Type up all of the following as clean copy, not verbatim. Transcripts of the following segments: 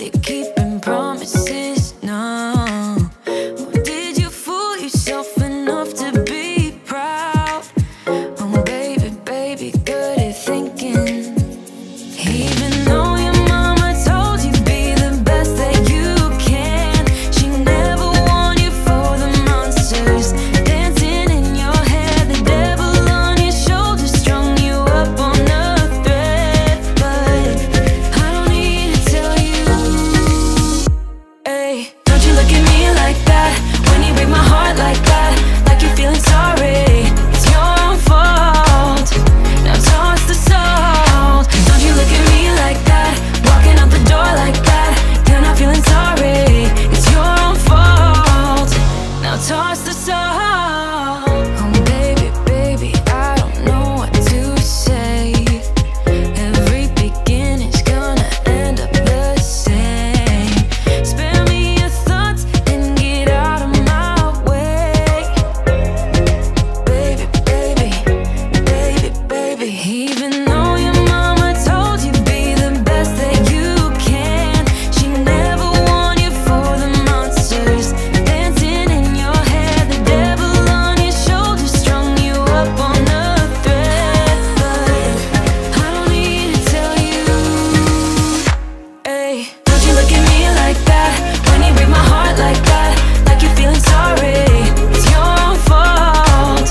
you keeping promises now? Or did you fool yourself enough to be proud? Oh baby, baby, good at thinking. Even though your mama told you be the best that you can, she never warned you for the monsters dancing in your head, the devil on your shoulder strung you up on a thread. But I don't need to tell you, hey, don't you look at me like that when you break my heart like that, like you're feeling sorry. It's your own fault. Now toss the salt. Don't you look at me like that, walking out the door like that. You're not feeling sorry. It's your own fault. Now toss the salt. Oh baby, baby, I don't know what to say. Every beginning's gonna end up the same. Spare me your thoughts and get out of my way. Baby, baby, baby, baby. Even though your mama told you be the best that you can, she never warned you for the monsters dancing in your head, the devil on your shoulder strung you up on a thread. But I don't need to tell you, hey, don't you look at me like that when you break my heart like that, like you're feeling sorry. It's your own fault.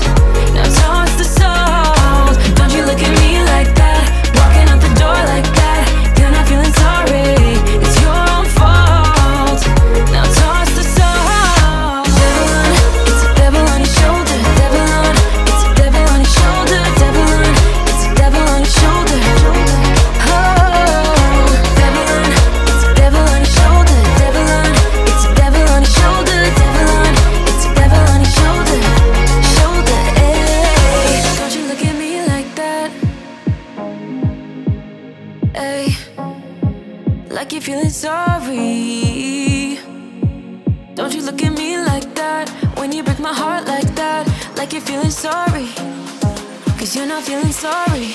Now toss the salt. Don't you look at me like that, walking out the door like that. You're not feeling sorry. It's your own fault. Now toss the salt. It's a devil on your shoulder. Devil on, it's a devil on your shoulder. Devil on, it's a devil on your shoulder. Oh, devil on, it's a devil on your shoulder. Devil on, it's a devil on your shoulder. Devil on, it's a devil on your shoulder. Shoulder, hey. Don't you look at me like that, hey, like you're feeling sorry. Don't you look at me like that when you break my heart like that, like you're feeling sorry. Cause you're not feeling sorry.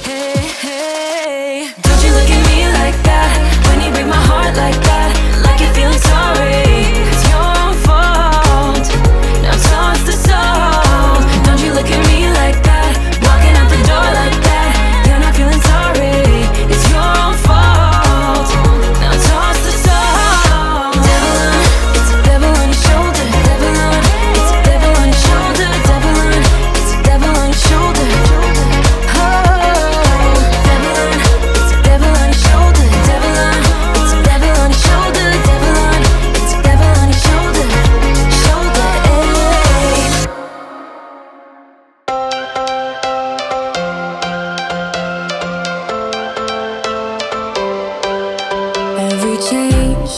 Hey, hey. Don't you look at me like that when you break my heart like that, like you're feeling sorry. It's your own fault. Now toss the salt. Don't you look at me like that, walking out the door like that. You're not feeling sorry. It's your own fault. Now toss the salt. Devil on, it's a devil on your shoulder. Devil on, it's a devil on your shoulder. Devil on, it's a devil on your shoulder. Oh, devil on, it's a devil on your shoulder. Devil on, it's a devil on your shoulder. Devil on, it's a devil on your shoulder. Shoulder, hey. Every change